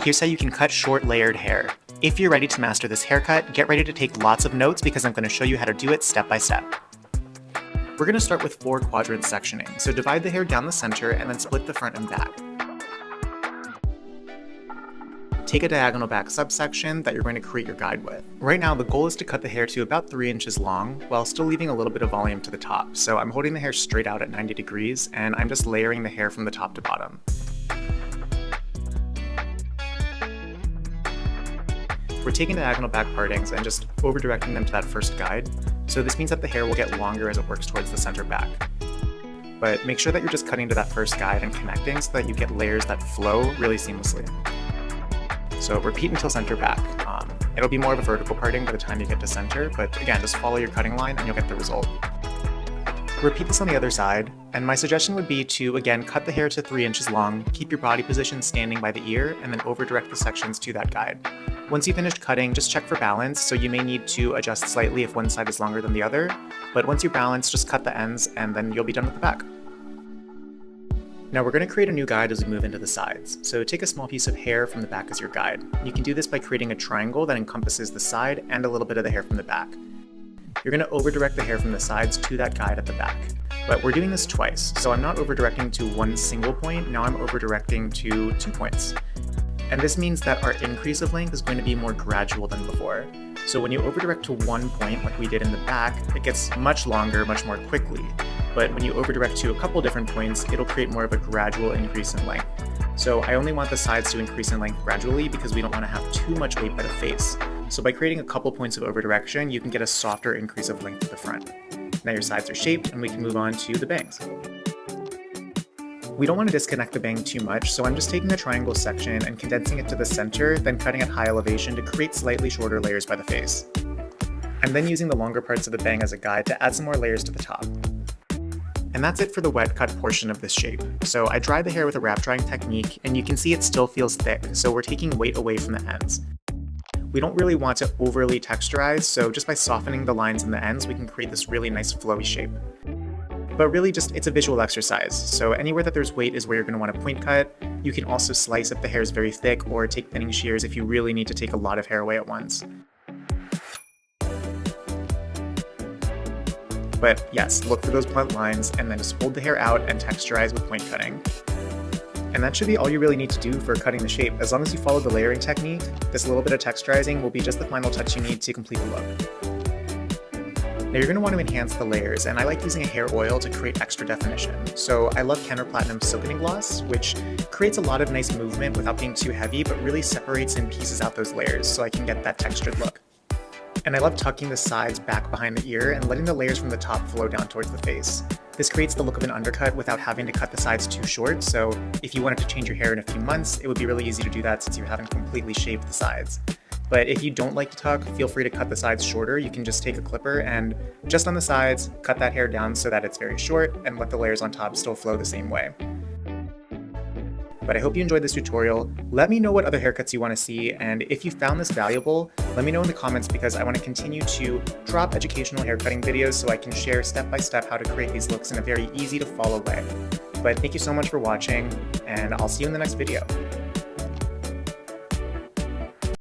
Here's how you can cut short layered hair. If you're ready to master this haircut, get ready to take lots of notes because I'm going to show you how to do it step by step. We're going to start with 4 quadrant sectioning, so divide the hair down the center and then split the front and back. Take a diagonal back subsection that you're going to create your guide with. Right now, the goal is to cut the hair to about 3 inches long while still leaving a little bit of volume to the top. So I'm holding the hair straight out at 90 degrees and I'm just layering the hair from the top to bottom. We're taking diagonal back partings and just over-directing them to that first guide. So this means that the hair will get longer as it works towards the center back. But make sure that you're just cutting to that first guide and connecting so that you get layers that flow really seamlessly. So repeat until center back. It'll be more of a vertical parting by the time you get to center, but again, just follow your cutting line and you'll get the result. Repeat this on the other side, and my suggestion would be to, again, cut the hair to 3 inches long, keep your body position standing by the ear, and then over-direct the sections to that guide. Once you've finished cutting, just check for balance, so you may need to adjust slightly if one side is longer than the other, but once you're balanced, just cut the ends, and then you'll be done with the back. Now we're going to create a new guide as we move into the sides. So take a small piece of hair from the back as your guide. You can do this by creating a triangle that encompasses the side and a little bit of the hair from the back. You're going to over-direct the hair from the sides to that guide at the back. But we're doing this twice, so I'm not over-directing to one single point, now I'm over-directing to 2 points. And this means that our increase of length is going to be more gradual than before. So when you over-direct to one point, like we did in the back, it gets much longer, much more quickly. But when you over-direct to a couple different points, it'll create more of a gradual increase in length. So I only want the sides to increase in length gradually because we don't want to have too much weight by the face. So by creating a couple points of over-direction, you can get a softer increase of length at the front. Now your sides are shaped and we can move on to the bangs. We don't want to disconnect the bang too much, so I'm just taking the triangle section and condensing it to the center, then cutting at high elevation to create slightly shorter layers by the face. I'm then using the longer parts of the bang as a guide to add some more layers to the top. And that's it for the wet cut portion of this shape. So I dry the hair with a wrap drying technique, and you can see it still feels thick, so we're taking weight away from the ends. We don't really want to overly texturize, so just by softening the lines in the ends, we can create this really nice flowy shape. But really just, it's a visual exercise, so anywhere that there's weight is where you're going to want to point cut. You can also slice if the hair is very thick, or take thinning shears if you really need to take a lot of hair away at once. But yes, look for those blunt lines and then just hold the hair out and texturize with point cutting. And that should be all you really need to do for cutting the shape. As long as you follow the layering technique, this little bit of texturizing will be just the final touch you need to complete the look. Now you're going to want to enhance the layers, and I like using a hair oil to create extra definition. So I love Kenner Platinum Silkening Gloss, which creates a lot of nice movement without being too heavy, but really separates and pieces out those layers so I can get that textured look. And I love tucking the sides back behind the ear and letting the layers from the top flow down towards the face. This creates the look of an undercut without having to cut the sides too short, so if you wanted to change your hair in a few months, it would be really easy to do that since you haven't completely shaved the sides. But if you don't like to tuck, feel free to cut the sides shorter. You can just take a clipper and just on the sides, cut that hair down so that it's very short and let the layers on top still flow the same way. But I hope you enjoyed this tutorial. Let me know what other haircuts you want to see, and if you found this valuable, let me know in the comments because I want to continue to drop educational haircutting videos so I can share step-by-step how to create these looks in a very easy to follow way. But thank you so much for watching, and I'll see you in the next video.